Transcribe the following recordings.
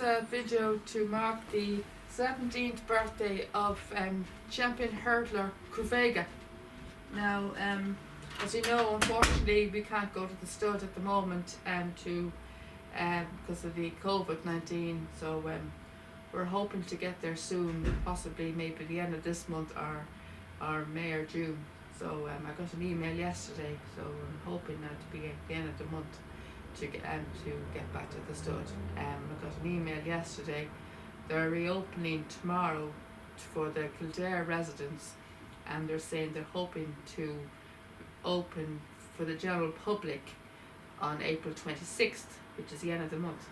video to mark the 17th birthday of champion hurdler QUEVEGA. Now, as you know, unfortunately, we can't go to the stud at the moment because of the COVID-19. So we're hoping to get there soon, possibly maybe the end of this month or May or June. So I got an email yesterday, so I'm hoping that to be at the end of the month to get back to the stud. I got an email yesterday. They're reopening tomorrow for the Kildare residents, and they're saying they're hoping to open for the general public on April 26th, which is the end of the month.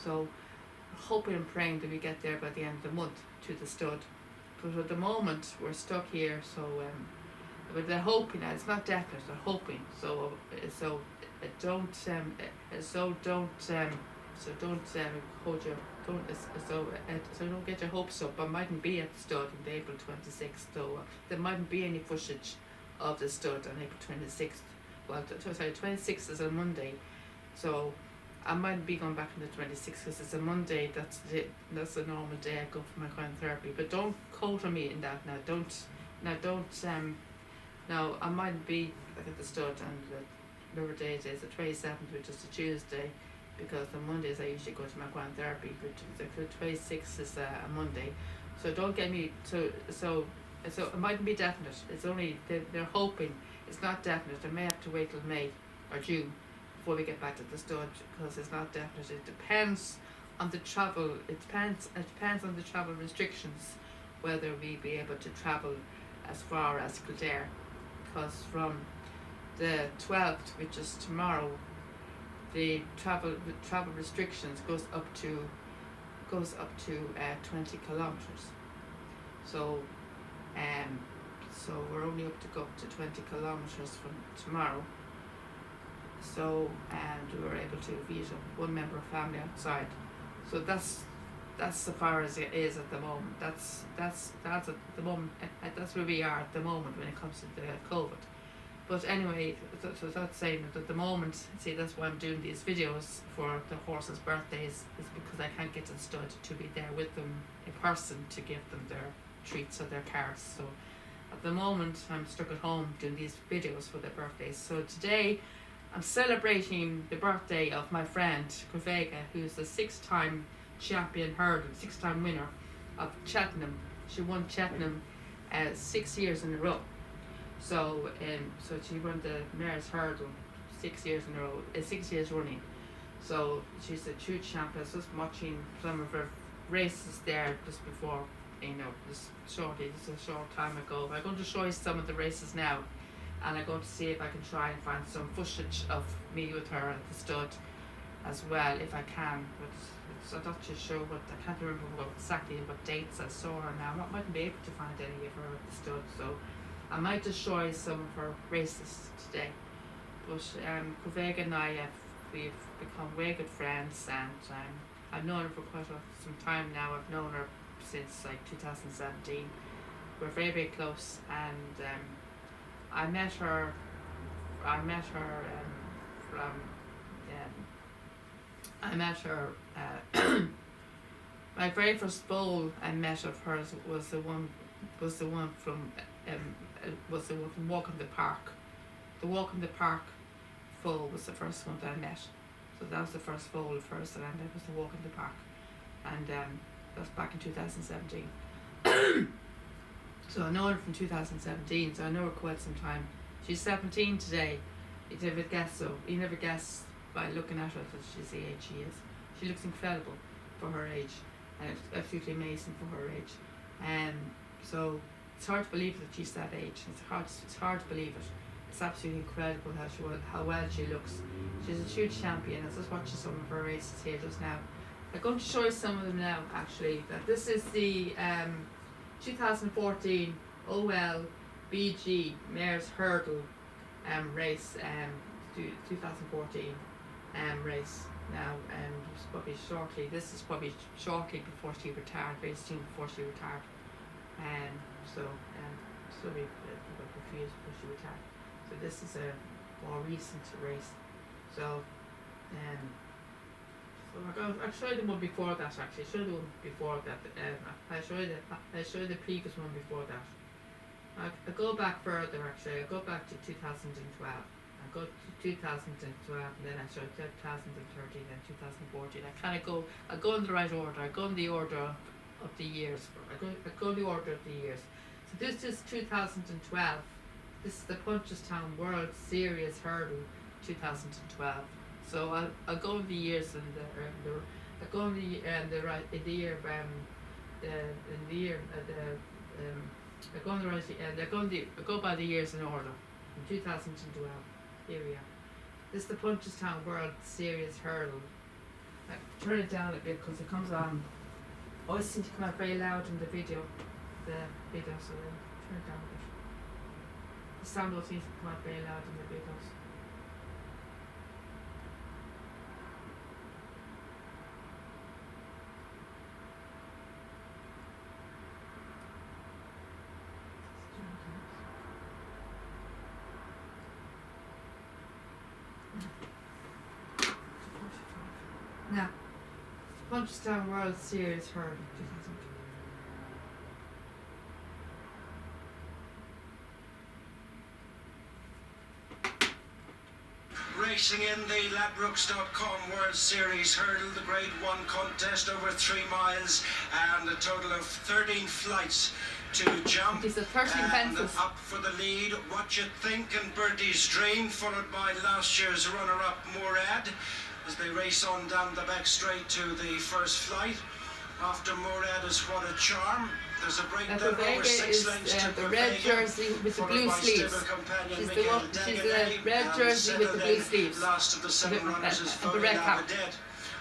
So hoping and praying that we get there by the end of the month to the stud. But at the moment we're stuck here, so but they're hoping. It's not definite. They're hoping. So don't hold your don't get your hopes up. I mightn't be at the stud on April 26th, so there mightn't be any footage of the stud on April 26th. Well, sorry, 26th is a Monday, so I mightn't be going back on the 26th because it's a Monday. That's the normal day I go for my cryotherapy. But don't quote on me in that now. No, I mightn't be at the stud on whatever day it is, the 27th, which is a Tuesday, because on Mondays I usually go to my cryotherapy, which is the 26th is a Monday. So don't get me so it mightn't be definite. It's only they're hoping. It's not definite. I may have to wait till May or June before we get back to the stud, because it's not definite. It depends on the travel. It depends on the travel restrictions, whether we be able to travel as far as Kildare, because from the 12th, which is tomorrow, the travel restrictions goes up to 20 kilometers. So we're only up to go up to 20 kilometers from tomorrow. So we were able to visit one member of family outside. So that's as far as it is at the moment. That's at the moment. That's where we are at the moment when it comes to the COVID. But anyway, so that's saying that at the moment, see, that's why I'm doing these videos for the horses' birthdays, is because I can't get to the stud to be there with them in person to give them their treats or their cards. So at the moment, I'm stuck at home doing these videos for their birthdays. So today, I'm celebrating the birthday of my friend QUEVEGA, who's the 6-time champion hurdler, 6-time winner of Cheltenham. She won Cheltenham 6 years in a row. So she won the mare's hurdle 6 years in a row, 6 years running. So she's a true champion. I was just watching some of her races there just before, this is a short time ago. I'm going to show you some of the races now, and I'm going to see if I can try and find some footage of me with her at the stud as well, if I can. But I'm not too sure I can't remember exactly what dates I saw her now. I mightn't be able to find any of her at the stud, so I might just show you some of her races today. But QUEVEGA and we've become very good friends, and I've known her for quite some time now. I've known her since like 2017. We're very, very close, and I met her my very first foal I met of hers was the one from Walk in the Park. The Walk in the Park foal was the first one that I met. So that was the first foal of hers that I met, was the Walk in the Park, and that was back in 2017. So I know her from 2017, so I know her quite some time. She's 17 today. You never guess, so you never guess by looking at her that she's the age she is. She looks incredible for her age, and it's absolutely amazing for her age. So it's hard to believe that she's that age. It's hard to believe it. It's absolutely incredible how well she looks. She's a huge champion. I was just watching some of her races here just now. I'm going to show you some of them now, actually. That this is the 2014 OL BG Mares Hurdle race, 2014 race now, and this is probably shortly before she retired, very soon before she retired. Sorry, got confused before she retired. So this is a more recent race. So So I'll show you the one before that actually. I'll show you the one before that. I'll show you the previous one before that. I go back further actually. I go back to 2012. I go to 2012 and then I show 2013 and 2014. I go in the right order. I go in the order of the years. I go in the order of the years. So this is 2012. This is the Punchestown World Series Hurdle 2012. So I'll go in the years and I go in the right in the year I go in the right and I go by the years in order. In 2012, here we are. This is the Punchestown World Series Hurdle. I turn it down a bit because it comes on. I always seem to come out very loud in the video. So then turn it down a bit. The sound always seems to come out very loud in the videos. Now, Punchestown World Series Hurdle 2002. Racing in the Ladbrokes.com World Series Hurdle, the Grade 1 contest over 3 miles and a total of 13 flights to jump. These are 13 and fences. Up for the lead, What You Think and Bertie's Dream, followed by last year's runner-up Murad, as they race on down the back straight to the first flight. After Murad is What a Charm. There's a breakdown over 6 lengths to the red jersey with the blue sleeves. She's the red jersey with the blue sleeves. Last of the 7 runners is the red cap.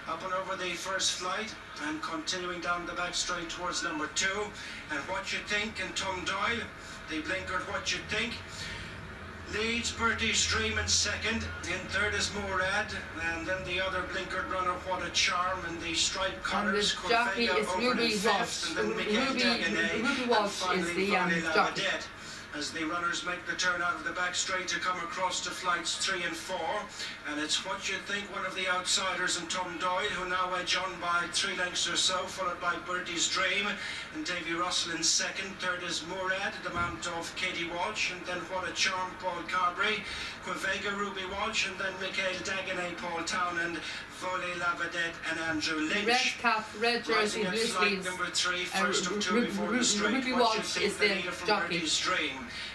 Up and over the first flight and continuing down the back straight towards number 2. And What You Think and Tom Doyle, they blinkered What You Think. Leads Bertie's Dream in second, in third is Murad, and then the other blinkered runner What a Charm, and the striped colours jockey QUEVEGA is over Ruby in fifth, and then Ruby Walsh is the jockey. As the runners make the turn out of the back straight to come across to flights 3 and 4, and it's What You Think, one of the outsiders, and Tom Doyle, who now edge on by 3 lengths or so, followed by Bertie's Dream and Davy Russell in second. Third is Murad, the mount of Katie Walsh, and then What a Charm, Paul Carberry, QUEVEGA, Ruby Walsh, and then Michael Dagenais, Paul Townend, Volley La Vedette, and Andrew Lynch. Red cap, red jersey, blue sleeves. Number 3, first of 2 before the straight. Ruby Walsh is the jockey.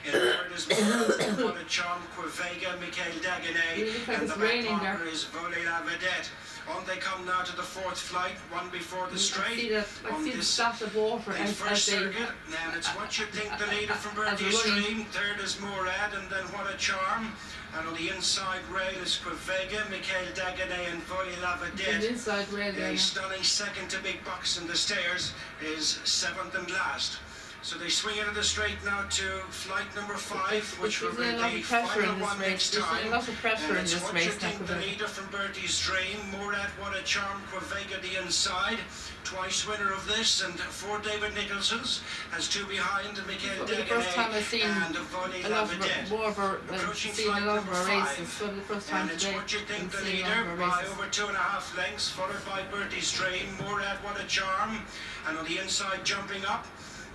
In third is What a Charm, QUEVEGA, Michael Dagenais, and the back marker is Volley La Vedette. On they come now to the fourth flight, one before the straight. I see the splash of water as first circuit, and it's What You Think, the leader from Bertie's Dream. Third is Murad, and then What a Charm. And on the inside rail is QUEVEGA, Michael Dagenais, and Volley La Vedette. Inside rail there. A stunning second to Big Bucks in the stairs is 7th and last. So they swing into the straight now to flight number 5, which will be the final one next time. There's a lot of pressure in this race. What You Think, the leader from Bertie's Dream. Murad, What a Charm, QUEVEGA the inside. Twice winner of this, and 4 David Nicholson's. Has 2 behind, Michael Dagenais and Volley La Vedette. Approaching flight number 5. And it's What You Think, the leader, by over 2.5 lengths, followed by Bertie's Dream. Murad, What a Charm. And on the inside jumping up,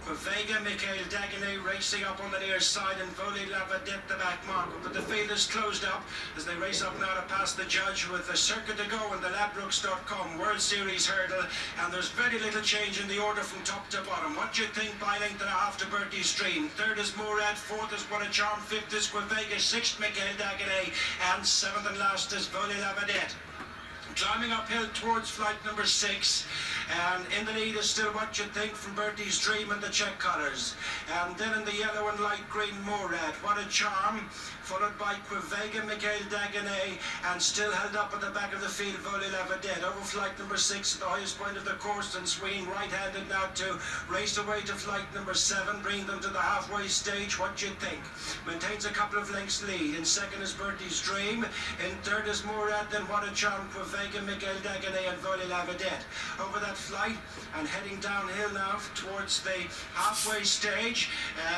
QUEVEGA, Michael Dagenais racing up on the near side, and Volley La Vedette the back marker. But the field is closed up as they race up now to pass the judge with a circuit to go in the Ladbrokes.com World Series Hurdle. And there's very little change in the order from top to bottom. What You Think by length and a half to Bertie's Dream. Third is Murad, fourth is What a Charm, fifth is QUEVEGA, sixth Michael Dagenais, and 7th and last is Volley La Vedette. Climbing uphill towards flight number 6, and in the lead is still What You Think from Bertie's Dream and the check colours, and then in the yellow and light green Murad, What a Charm, followed by QUEVEGA, Michael Dagenais, and still held up at the back of the field Volley La Vedette. Over flight number 6 at the highest point of the course, and swinging right-handed now to race away to flight number 7, bringing them to the halfway stage. What You Think maintains a couple of lengths lead. In second is Bertie's Dream, in third is Murad, then What a Charm, QUEVEGA, Michael Dagenais, and Volley La Vedette. Over that that flight and heading downhill now towards the halfway stage.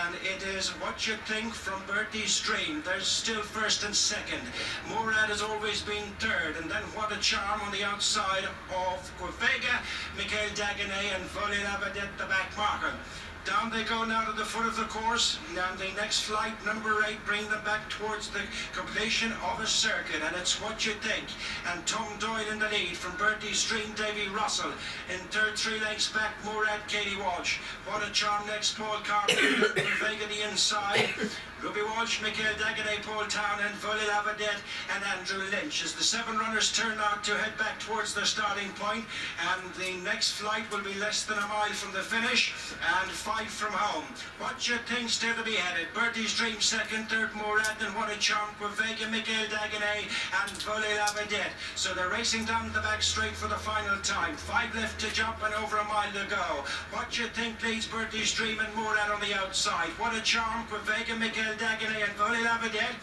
And it is What You Think from Bertie's Dream. There's still first and second. Morad has always been third. And then What a Charm on the outside of QUEVEGA, Michael Dagenet and Volley Labadet, the back marker. Down they go now to the foot of the course, and the next flight, number 8, bring them back towards the completion of a circuit, and it's What You Think. And Tom Doyle in the lead from Bertie's Dream, Davy Russell. In third, 3 lengths back, Morad, Katie Walsh. What a Charm next, Paul Carpenter, Vega the inside. Ruby Walsh, Michael Dagenet, Paul Town, and Volley Labadet and Andrew Lynch as the 7 runners turn out to head back towards their starting point. And the next flight will be less than a mile from the finish and 5 from home. What You Think still to be headed. Bertie's Dream second, third Morad, and What a Charm, QUEVEGA, Michael Dagenet and Volley Labadet. So they're racing down the back straight for the final time. 5 left to jump and over a mile to go. What You Think leads Bertie's Dream and Morad on the outside. What a Charm, QUEVEGA, Michael Dagenet and Volley Labadet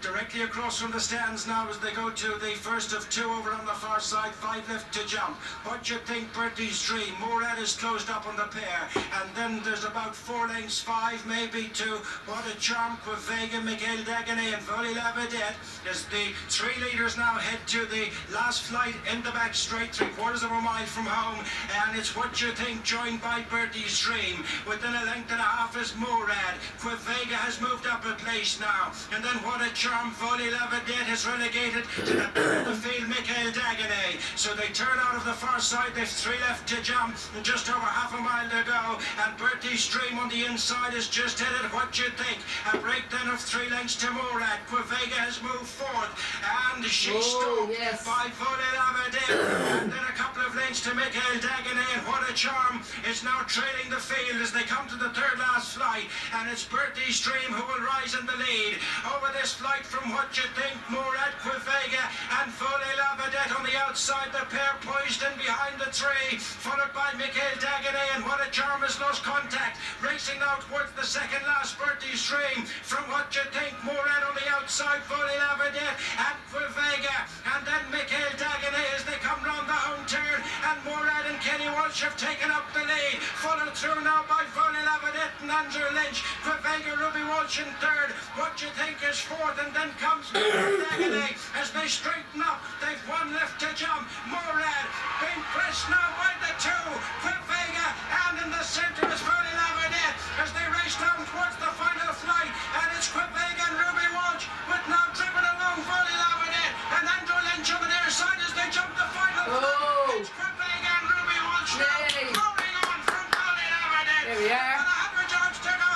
directly across from the stands now as they go to the first of 2 over on the far side. 5 left to jump. What You Think, Bertie's Dream. Morad is closed up on the pair, and then there's about 4 lengths, 5 maybe to What a Charm, QUEVEGA, Michael Dagenet and Volley Labadet as the 3 leaders now head to the last flight in the back straight, 3/4 of a mile from home. And it's What You Think joined by Bertie's Dream. Within a length and a half is Morad. QUEVEGA has moved up a place now, and then What a Charm, Volley Labadet is relegated to the back of the field, Michael Dagenet. So they turn out of the far side. They've 3 left to jump and just over half a mile to go. And Bertie's Dream on the inside is just headed What You Think. A break then of 3 lengths to Morad. QUEVEGA has moved forth and she's stopped by Volley Labadet. And then a couple of lengths to Michael Dagenet, and What a Charm is now trailing the field as they come to the third last flight. And it's Bertie's Dream who will rise in the lead over this flight from What You Think, Morad, QUEVEGA and Volley Labadet on the outside. The pair poised in behind the 3, followed by Michael Dagenet, and What a Charm has lost contact. Racing now towards the second last, Bertie's Dream from What You Think, Morad on the outside, Volley Labadet and QUEVEGA, and then Michael Dagenet as they come round the home turn, and Morad and Kenny Walsh have taken up the lead, followed through now by Volley Labadet and Andrew Lynch. QUEVEGA, Ruby Walsh in third. What You Think is fourth, and then comes Dagenet as they straighten up. They've 1 left to jump. Morad being pressed now by the 2. QUEVEGA, and in the centre is Volley Labadet as they race down towards the final flight. And it's QUEVEGA and Ruby Walsh, but now driven along Volley Labadet and Andrew Lynch on the near side as they jump the final flight. It's QUEVEGA and Ruby Walsh now rolling on from Volley Labadet. There we are. And 100 yards to go.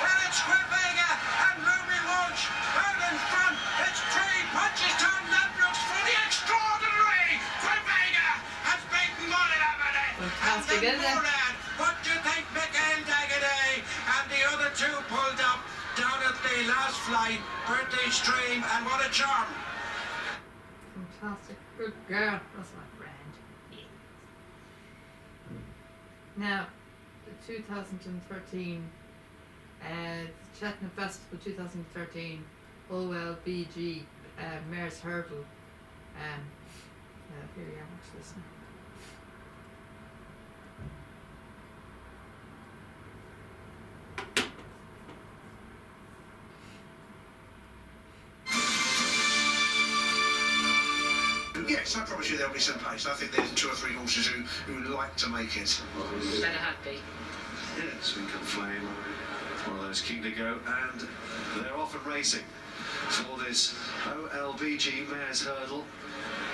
And it's QUEVEGA and Ruby Walsh out in front. It's 3 punches down. That looks fully extraordinary. QUEVEGA has beaten Volley Labadet. Fantastic, and then isn't it? Morad, What You Think, Michael Dagenet, and the other 2 pulled up down at the last flight. Bertie's Dream and What a Charm. Fantastic. Good girl. That's my friend. Yeah. Now, the 2013 Cheltenham Festival 2013 OLBG Mares Hurdle. Here we are, watch this now. Yes, I promise you there'll be some pace. I think there's 2 or 3 horses who would like to make it. Better happy. Yeah, Twinkle Flame, one of those keen to go, and they're off and racing for this OLBG Mares Hurdle.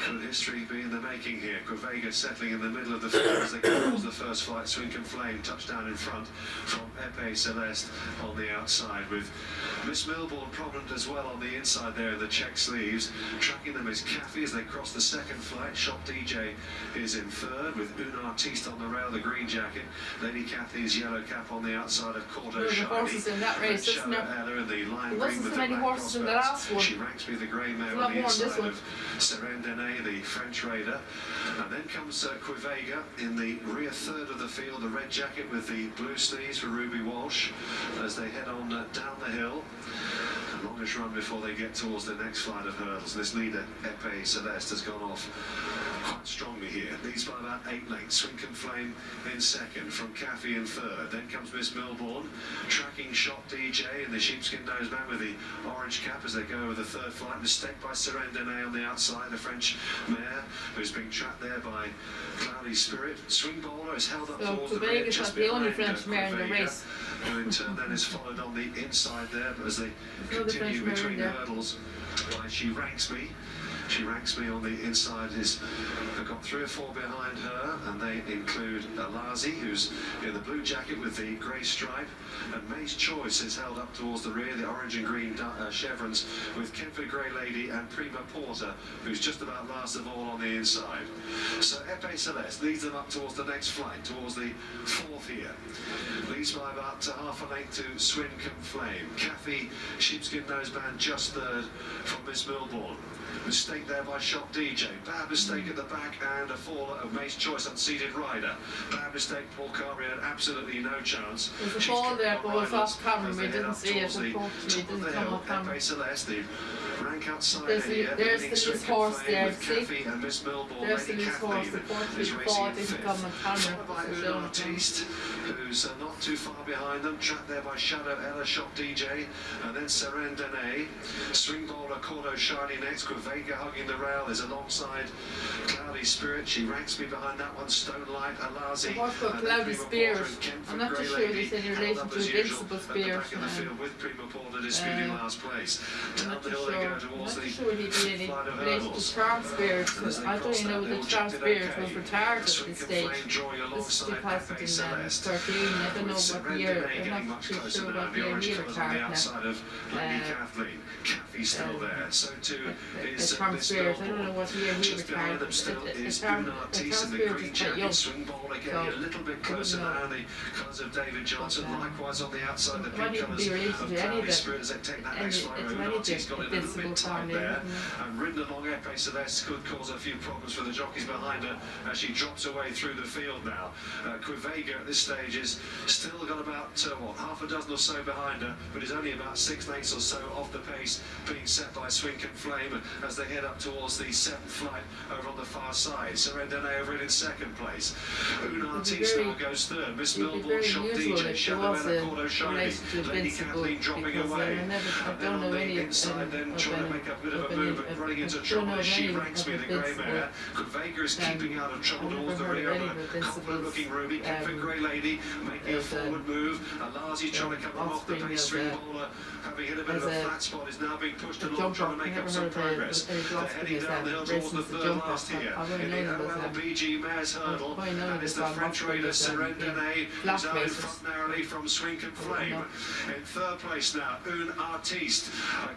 Good history being the making here. QUEVEGA settling in the middle of the field as they go towards the first flight. Twinkle Flame touchdown in front from Epée Celeste on the outside, with Miss Milbourne prominent as well on the inside there in the check sleeves. Tracking them is Caffey as they cross the second flight. Shop DJ is in third with Une Artiste on the rail, the green jacket. Lady Cathy's yellow cap on the outside of Cordo There Shiny. were horses in that race, isn't there? Ella in the lime There green wasn't with so the many black horses in the crossbars. last one. She ranks me the grey mare There's a on lot the more on this inside one. of Serendene, the French raider. And then comes QUEVEGA in the rear third of the field, the red jacket with the blue sleeves for Ruby Walsh as they head on down the hill. The longest run before they get towards the next flight of hurdles. This leader, Epée Celeste, has gone off quite strongly here. Leads by about 8 lengths. Swink and Flame in second, from Caffey in third. Then comes Miss Milbourne, tracking Shot DJ and the sheepskin nosed man with the orange cap as they go over the third flight. Mistake by Serendine on the outside, the French mare, who's being trapped there by Cloudy Spirit. Swing Bowler is held up towards the rear, just the only behind French mare in the QUEVEGA, race. who in turn then is followed on the inside there, but as they continue between the hurdles by She Ranks Me. She Ranks Me on the inside is, they've got 3 or 4 behind her, and they include Alazi, who's in the blue jacket with the grey stripe, and May's Choice is held up towards the rear, the orange and green chevrons, with Kemford Grey Lady and Prima Porter, who's just about last of all on the inside. So Epee Celeste leads them up towards the next flight, towards the 4th here. Leads by about half a length to Swink and Flame. Caffey, Sheepskin Noseband just third from Miss Milbourne. Mistake there by Shot DJ. Bad mistake at the back, and a fall of May's Choice, unseated rider. Bad mistake, Paul Carberry had absolutely no chance. There's a fall there, but it was off camera. We didn't see it. Unfortunately, it didn't come off camera. Epee Celeste, the rank outside There's here. the loose horse there, see? And Miss Milbourne, There's the Lady loose horse. Kathleen Unfortunately, is the racing fall in didn't fifth. come on camera. Followed by So Un shown on Artiste, who's not too far behind them, trapped there by Shadow Ella, Shot DJ, and then Serendine. Swing Bowler, Cordo Shiny next, QUEVEGA hugging the rail, is alongside Cloudy Spirit. She Ranks Me behind that one, Stone Light, Alazi. The horse called Cloudy Spirit. I'm not too sure it's in relation to Invincible Spirit. Back in the field with Prima Porter disputing last place. I'm Down not the too hill sure. they go I'm towards not the too sure he'd be in flight of relation to hurdles. Charm Spirit. And as they I don't cross even know that, that they'll Charm check it Spirit okay. was retired at Swink this and stage. Flame drawing This is alongside Epee 2013. Celeste. I don't know With what year. Serendine I'm getting not much too closer sure now. what The year orange he colours on the retired now. outside of Lady Kathleen. Caffey's still there. So too is Charm Miss Spirit. I don't know Milbourne. what year he Just behind retired. them still is Charm Un Artiste in the Spirit green is quite young. jacket. Swing Bowler getting a little bit closer know. now. The colours of David Johnson. But, Likewise on the outside, the it might pink even colours be related of to any of Cloudy the- Spirit as they take that next flight. it's Un any of Artiste the got it a little bit Invincible tight family, there. isn't it? And ridden along Epee Celeste could cause a few problems for the jockeys behind her as she drops away through the field now. QUEVEGA at this stage is still got about, half a dozen or so behind her, but is only about 6 lengths or so off the pace being set by Swink and Flame as they head up towards the 7th flight over on the far side. Serendine over it in 2nd place. Un Artiste now goes 3rd. Miss It'd be Milbourne, very Shot unusual DJ, if Shadow there was Ella, a Cordo Shiny, relation to Lady Invincible, Kathleen dropping because away. I And then don't on know the any inside, then of trying to any- make a bit of a any- movement, running into I don't trouble know as She any Ranks Me, of the grey Invincible. mare. QUEVEGA is keeping out of trouble I've towards the never heard rear of any of of a Invincible's, confident-looking Ruby. Kemford Grey Lady making a as a- forward move. Alazi trying to come them off the offspring pace. of Swing a- Bowler having hit a bit of as a a- flat spot is now being pushed a along, jumper. trying to make Never up some heard of progress. any They're offspring heading as down the hill a towards the racing 3rd jumper. last here. I've only In the known them as a- OLBG Mares Hurdle, I've only known and them it's as the a French offspring raider of them Serendine, being who's flat out in races. front narrowly from Swink and Flame. In 3rd place now, Un Artiste.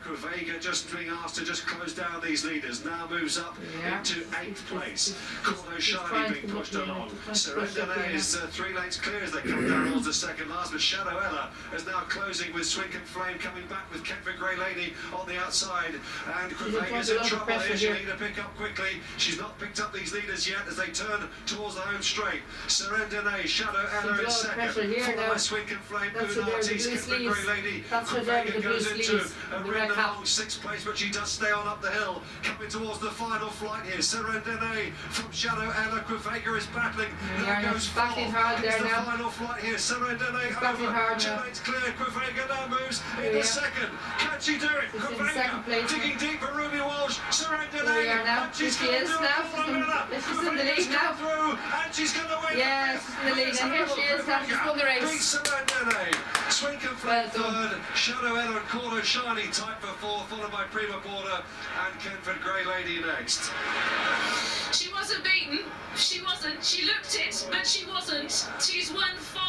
QUEVEGA just being asked to just close down these leaders. Now moves up Yeah. into 8th place. Cordo he's Shiny trying being to pushed look in, along. he's trying to push up Serendine here. is 3 lengths clear as they come down towards the 2nd last, but Shadow Ella is now closing with Swink and Flame coming back with Kemford Grey Lady on the outside. And QUEVEGA's in under trouble pressure here. She'll here. need to pick up quickly. She's not picked up these leaders yet as they turn towards the home straight. Serendine, Shadow Ella in She's second. pressure here Followed by now. Swink and Flame. That's Un her there with the Artiste, blue Kemford Grey sleeves. Lady. That's her there with the QUEVEGA blue goes into sleeves a and the ridden red cap. along 6th place, but she does stay on up the hill. Coming towards the final flight here. Serendine from Shadow Ella. QUEVEGA is battling. Yeah, Now goes battling 4th. hard there It's the now. final flight here. Serendine battling over. hard 2 now. lengths clear. QUEVEGA now moves Here in we the are. 2nd. Can she do it? She's in QUEVEGA second place. digging deep for Ruby Walsh. Serendine. Here we are now. And she's Here she going to is do it now. for Florida. She's in the lead QUEVEGA's now. come through, and she's going to win. Yeah, she's in the lead. And here she is now. She's won the race. Beats Serendine. Swink and Flame Well done. 3rd. Shadow Ella and Cordo Shiny tied for 4th, followed by Prima Porter and Kemford Grey Lady next. She wasn't beaten. She wasn't. She looked it, but she wasn't. She's won 5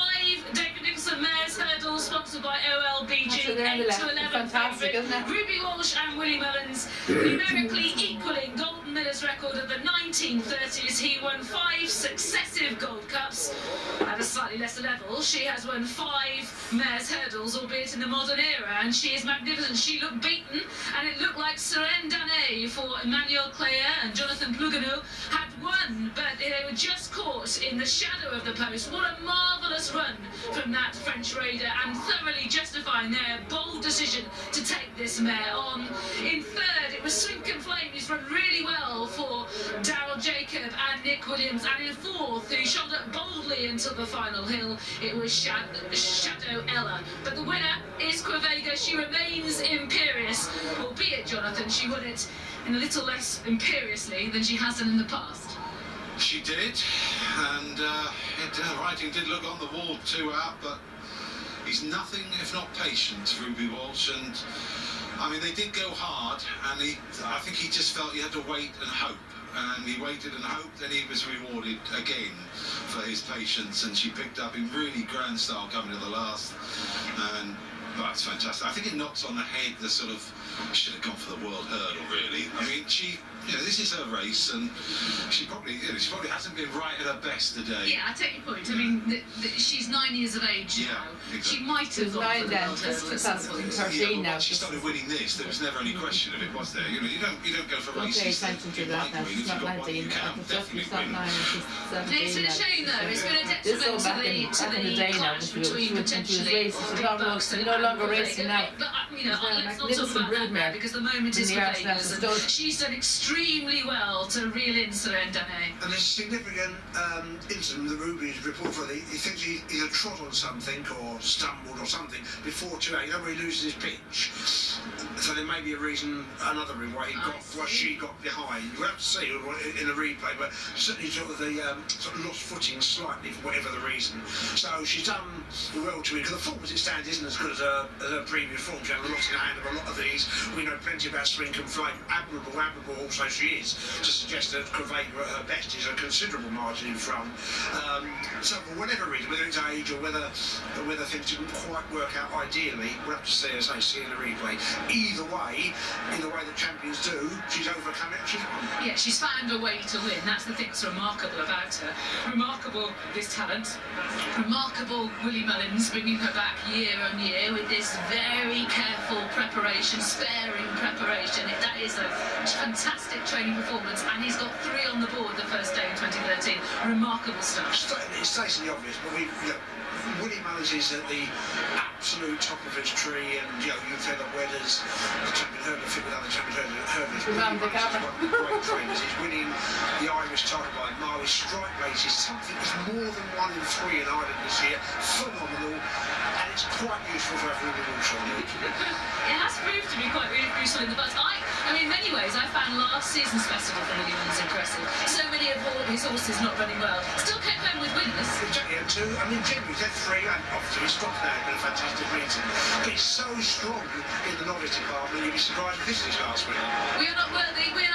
David Nicholson Mares Hurdles, sponsored by OLBG. That's her there on the 8 left. to 11 Fantastic, favourite. isn't it? Ruby Walsh and Willie Mullins, numerically equaling Golden Miller's record of the 1930s. He won 5 successive Gold Cups. At a slightly lesser level, she has won 5 Mares Hurdles, albeit in the modern era, and she is magnificent. She looked beaten, and it looked like Serendine for Emmanuel Claire and Jonathan Plouganeau had won, but they were just caught in the shadow of the post. What a marvellous run from that French raider, and thoroughly justifying their bold decision to take this mare on. In third, it was Swink and Flame, who's run really well for Daryl Jacob and Nick Williams, and in fourth, who shot up boldly until the final hill, it was Shadow Ella. But the winner is QUEVEGA. She remains imperious, albeit, Jonathan, she won it in a little less imperiously than she has done in the past. She did, and writing did look on the wall to her, but he's nothing if not patient, Ruby Walsh, and I mean they did go hard, and I think he just felt he had to wait and hope, and he waited and hoped, and he was rewarded again for his patience, and she picked up in really grand style coming to the last, and it's fantastic. I think it knocks on the head the sort of, should have gone for the world hurdle really. I mean, this is her race, and she probably hasn't been right at her best today. Yeah, I take your point. I mean, she's 9 years of age now. Exactly. She might have gone for the world hurdle at some point. 2013 now. Once she started winning this, there was never any question of it, was there? You don't go for races that you might win. If you've got one you can definitely win. It's been a shame though. It's been a detriment to the clash between potentially big bucks and longer racing now. But let's not talk about that now, because the moment is QUEVEGA's, and she's done extremely well to reel in Serendane. And there's a significant incident the Ruby's report for. He thinks he either trod on something or stumbled or something before 2-8. You know, where he loses his pitch. So there may be a reason, another reason why she got behind. We'll have to see in the replay, but certainly sort of lost footing slightly for whatever the reason. So she's done well to win, because the form as it stands isn't as good as her previous form. She had a lot in her hand of a lot of these. We know plenty about Swink and Flame. Admirable also she is, to suggest that QUEVEGA at her best is a considerable margin in front. So for whatever reason, whether it's age or whether things didn't quite work out ideally, we'll have to see, as I see in the replay. Either way, in the way that champions do, she's overcome it, she's won. Yeah, she's found a way to win. That's the thing that's remarkable about her. Remarkable, this talent. Remarkable, Willie Mullins bringing her back year on year with this very careful preparation, sparing preparation. That is a fantastic training performance, and he's got 3 on the board the first day in 2013. Remarkable stuff. It's stating the obvious, but Willie Mullins is at the absolute top of his tree, and you've said that where does the champion hurdler fit with other champion hurdlers? Willie Mullins is one of the great trainers. He's winning the Irish title by a mile. His strike race is something that's more than 1 in 3 in Ireland this year. Phenomenal, and it's quite useful for everyone in Walsh. It has proved to be quite really useful in the past. I mean, in many ways, I found last season's festival for Willie Mullins impressive. So many of his horses not running well. Still came home with winners. Exactly, and 2, I mean, generally, he's had 3, and obviously he's stopped now, been a fantastic meeting. But he's so strong in the novice department, you'd be surprised if this is his last win. We are not worthy, Willie